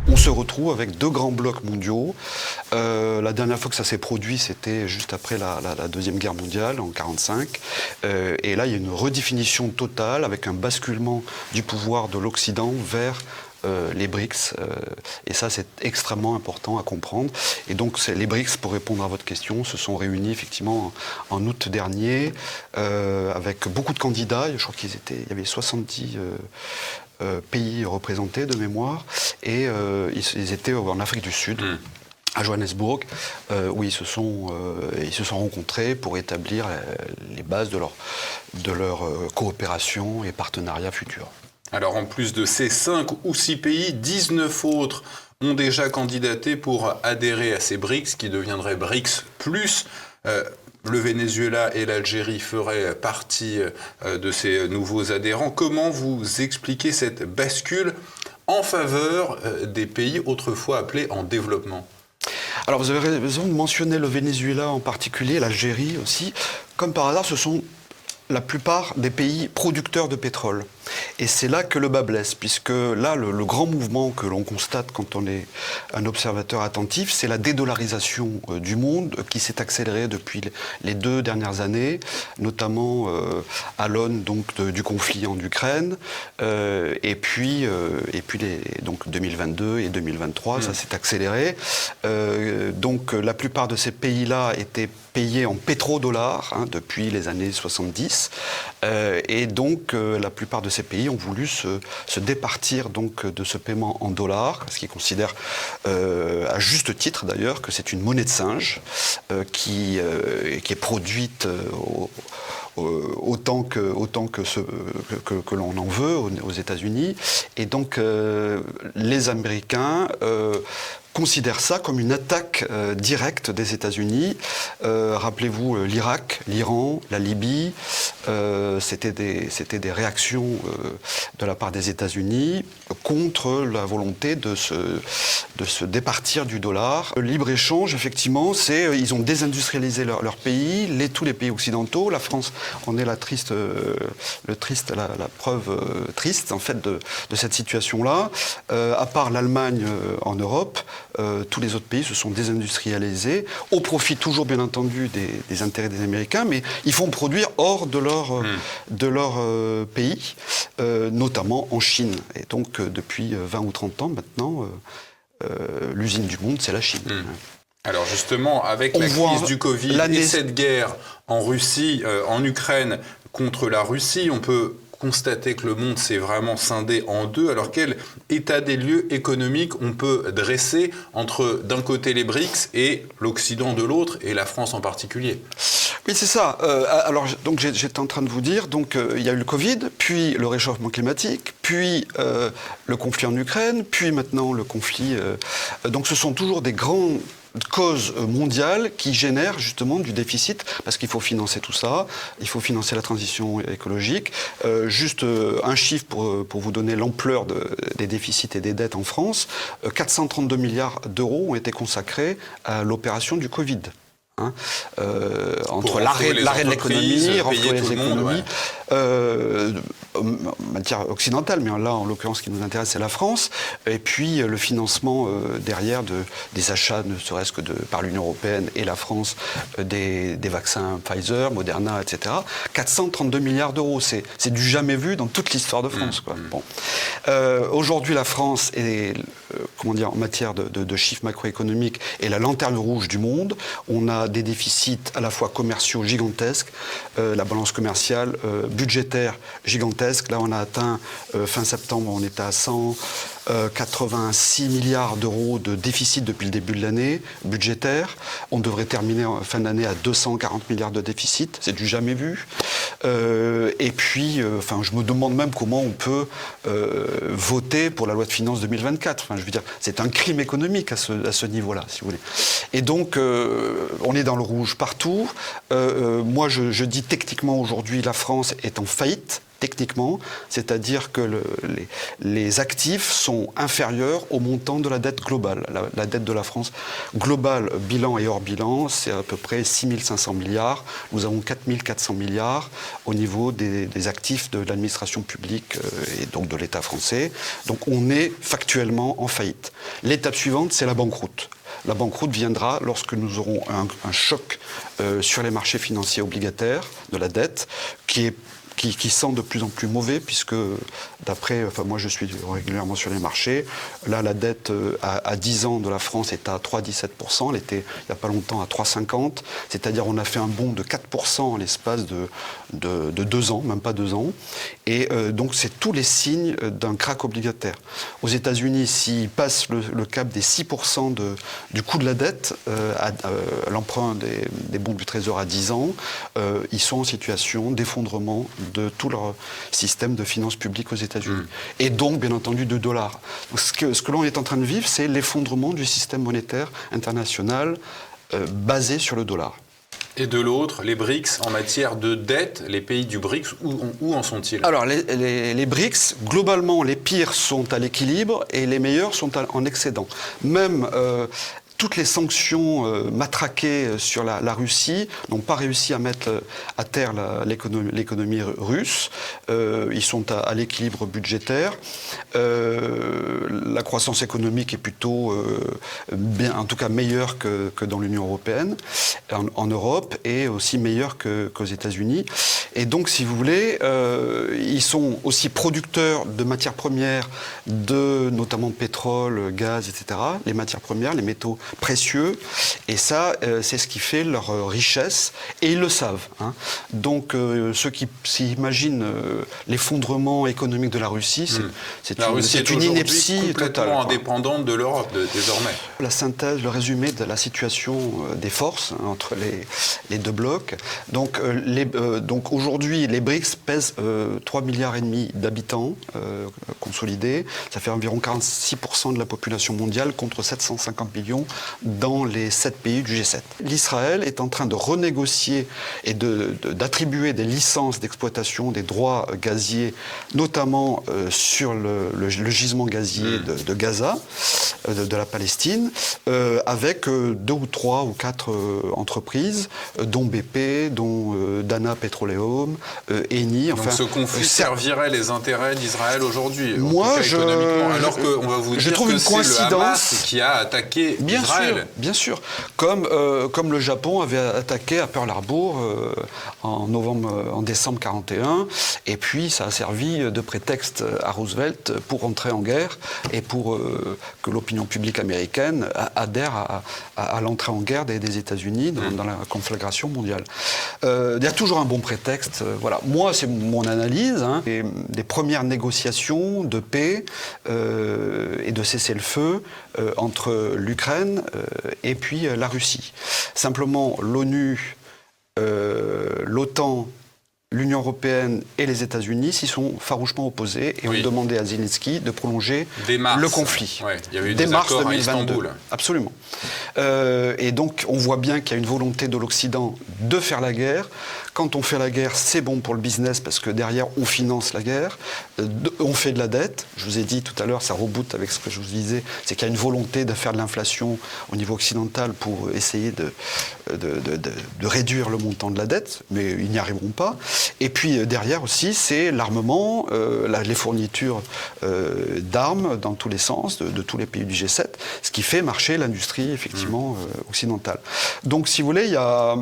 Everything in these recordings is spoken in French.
On se retrouve avec deux grands blocs mondiaux. La dernière fois que ça s'est produit, c'était juste après la Deuxième Guerre mondiale, en 1945. Et là, il y a une redéfinition totale avec un basculement du pouvoir de l'Occident vers les BRICS. Et ça, c'est extrêmement important à comprendre. Et donc, les BRICS, pour répondre à votre question, se sont réunis effectivement en août dernier avec beaucoup de candidats. Je crois il y avait 70 pays représentés de mémoire, et ils étaient en Afrique du Sud, à Johannesburg, où ils se sont rencontrés pour établir les bases de leur coopération et partenariat futur. Alors en plus de ces 5 ou 6 pays, 19 autres ont déjà candidaté pour adhérer à ces BRICS, qui deviendraient BRICS+. Le Venezuela et l'Algérie feraient partie de ces nouveaux adhérents. Comment vous expliquez cette bascule en faveur des pays autrefois appelés en développement ? Alors vous avez raison de mentionner le Venezuela en particulier, l'Algérie aussi. Comme par hasard, ce sont la plupart des pays producteurs de pétrole. Et c'est là que le bas blesse, puisque là, le grand mouvement que l'on constate quand on est un observateur attentif, c'est la dédollarisation du monde qui s'est accélérée depuis les 2 dernières années, notamment à l'aune du conflit en Ukraine, et puis donc 2022 et 2023, ça s'est accéléré. Donc la plupart de ces pays-là étaient payés en pétrodollars depuis les années 70, et donc la plupart de ces pays ont voulu se départir donc de ce paiement en dollars, parce qu'ils considèrent, à juste titre d'ailleurs, que c'est une monnaie de singe qui est produite autant que l'on en veut aux États-Unis. Et donc les Américains considèrent ça comme une attaque directe des États-Unis. Rappelez-vous l'Irak, l'Iran, la Libye, c'était des réactions de la part des États-Unis contre la volonté de se départir du dollar. Le libre-échange, effectivement, ils ont désindustrialisé leur pays, tous les pays occidentaux. La France en est la preuve triste, en fait, de cette situation-là. À part l'Allemagne en Europe, tous les autres pays se sont désindustrialisés, au profit toujours bien entendu des intérêts des Américains, mais ils font produire hors de leur pays, notamment en Chine. Et donc depuis 20 ou 30 ans maintenant, l'usine du monde, c'est la Chine. Alors justement, avec la crise du Covid et cette guerre en Russie, en Ukraine contre la Russie, on peut constater que le monde s'est vraiment scindé en deux. Alors quel état des lieux économiques on peut dresser entre d'un côté les BRICS et l'Occident de l'autre, et la France en particulier ? Oui, c'est ça. Alors, donc, j'étais en train de vous dire, donc, il y a eu le Covid, puis le réchauffement climatique, puis le conflit en Ukraine, puis maintenant le conflit. Donc, ce sont toujours des grandes causes mondiales qui génèrent justement du déficit, parce qu'il faut financer tout ça, il faut financer la transition écologique. Juste un chiffre pour vous donner l'ampleur des déficits et des dettes en France, 432 milliards d'euros ont été consacrés à l'opération du Covid. Entre l'arrêt de l'économie, renflouer les économies, en matière occidentale, mais là, en l'occurrence, ce qui nous intéresse, c'est la France, et puis le financement derrière des achats, ne serait-ce que par l'Union européenne et la France, des vaccins Pfizer, Moderna, etc. 432 milliards d'euros, c'est du jamais vu dans toute l'histoire de France, quoi. Bon. Aujourd'hui, la France est, en matière de chiffres macroéconomiques, est la lanterne rouge du monde. On a des déficits à la fois commerciaux gigantesques, la balance commerciale budgétaire gigantesque. Là, on a atteint, fin septembre, on était à 186 milliards d'euros de déficit depuis le début de l'année budgétaire. On devrait terminer en fin d'année à 240 milliards de déficit. C'est du jamais vu. Et puis, je me demande même comment on peut voter pour la loi de finances 2024. Je veux dire, c'est un crime économique à ce niveau-là, si vous voulez. Et donc, on est dans le rouge partout. Moi, je dis techniquement aujourd'hui, la France est en faillite. techniquement, c'est-à-dire que les actifs sont inférieurs au montant de la dette globale. La dette de la France globale, bilan et hors bilan, c'est à peu près 6 500 milliards. Nous avons 4 400 milliards au niveau des actifs de l'administration publique et donc de l'État français. Donc on est factuellement en faillite. L'étape suivante, c'est la banqueroute. La banqueroute viendra lorsque nous aurons un choc sur les marchés financiers obligataires de la dette qui sent de plus en plus mauvais, puisque d'après, moi je suis régulièrement sur les marchés, là la dette à 10 ans de la France est à 3,17%, elle était il n'y a pas longtemps à 3,50%, c'est-à-dire on a fait un bond de 4% en l'espace de 2 ans, même pas 2 ans, et donc c'est tous les signes d'un krach obligataire. Aux États-Unis, s'ils passent le cap des 6% du coût de la dette, l'emprunt des bons du Trésor à 10 ans, ils sont en situation d'effondrement de tout leur système de finances publiques aux États-Unis. Et donc, bien entendu, de dollars. Ce que l'on est en train de vivre, c'est l'effondrement du système monétaire international basé sur le dollar. Et de l'autre, les BRICS, en matière de dette, les pays du BRICS, où en sont-ils? Alors, les BRICS, globalement, les pires sont à l'équilibre et les meilleurs sont en excédent. Même toutes les sanctions matraquées sur la Russie n'ont pas réussi à mettre à terre l'économie russe. Ils sont à l'équilibre budgétaire. La croissance économique est plutôt bien, en tout cas meilleure que dans l'Union européenne, en Europe, et aussi meilleure qu'aux États-Unis. Et donc, si vous voulez, ils sont aussi producteurs de matières premières, notamment pétrole, gaz, etc. Les matières premières, les métaux précieux, et ça, c'est ce qui fait leur richesse, et ils le savent. Hein. Donc, ceux qui s'imaginent l'effondrement économique de la Russie, c'est une ineptie totale. Complètement indépendante de l'Europe, désormais. La synthèse, le résumé de la situation des forces entre les deux blocs. Donc, aujourd'hui, les BRICS pèsent 3,5 milliards d'habitants consolidés. Ça fait environ 46% de la population mondiale contre 750 millions dans les 7 pays du G7. L'Israël est en train de renégocier et d'attribuer des licences d'exploitation des droits gaziers, notamment sur le gisement gazier de Gaza, de la Palestine, avec 2 ou 3 ou 4 entreprises, dont BP, dont Dana Petroleum, Eni. Donc ce conflit servirait les intérêts d'Israël aujourd'hui, moi, alors qu'on va vous dire que c'est le Hamas qui a attaqué Israël. Bien sûr. Comme le Japon avait attaqué à Pearl Harbor en décembre 1941, et puis ça a servi de prétexte à Roosevelt pour entrer en guerre et pour que l'opinion publique américaine adhère à l'entrée en guerre des États-Unis dans la conflagration mondiale. Il y a toujours un bon prétexte. Voilà. Moi, c'est mon analyse. Hein, des premières négociations de paix et de cessez-le-feu entre l'Ukraine et puis la Russie. Simplement, l'ONU, l'OTAN, l'Union européenne et les États-Unis s'y sont farouchement opposés et ont demandé à Zelensky de prolonger le conflit. Ouais, il y avait eu des accords à Istanbul. Absolument. Et donc, on voit bien qu'il y a une volonté de l'Occident de faire la guerre. Quand on fait la guerre, c'est bon pour le business parce que derrière, on finance la guerre. On fait de la dette. Je vous ai dit tout à l'heure, ça reboot avec ce que je vous disais, c'est qu'il y a une volonté de faire de l'inflation au niveau occidental pour essayer de réduire le montant de la dette, mais ils n'y arriveront pas. Et puis derrière aussi, c'est l'armement, les fournitures d'armes dans tous les sens, de tous les pays du G7, ce qui fait marcher l'industrie, effectivement, occidentale. Donc, si vous voulez, il y a...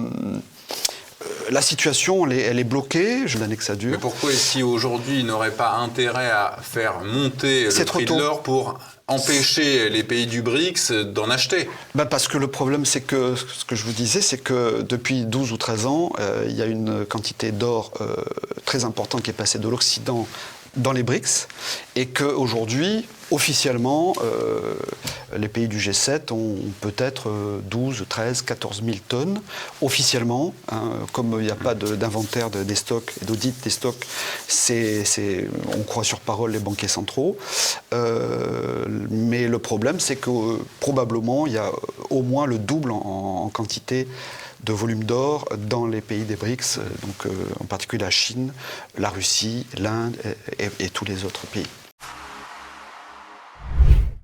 la situation, elle est bloquée, je l'annexe à dur. Mais pourquoi est-ce qu'aujourd'hui, il n'aurait pas intérêt à faire monter le prix de l'or pour empêcher les pays du BRICS d'en acheter? Parce que le problème, c'est que, ce que je vous disais, c'est que depuis 12 ou 13 ans, il y a une quantité d'or très importante qui est passée de l'Occident dans les BRICS, et qu'aujourd'hui, officiellement, les pays du G7 ont peut-être 12, 13, 14 000 tonnes, officiellement, hein, comme il n'y a pas d'inventaire des stocks et d'audit des stocks, on croit sur parole les banquiers centraux, mais le problème, c'est que probablement, il y a au moins le double en quantité de volume d'or dans les pays des BRICS, donc en particulier la Chine, la Russie, l'Inde et tous les autres pays.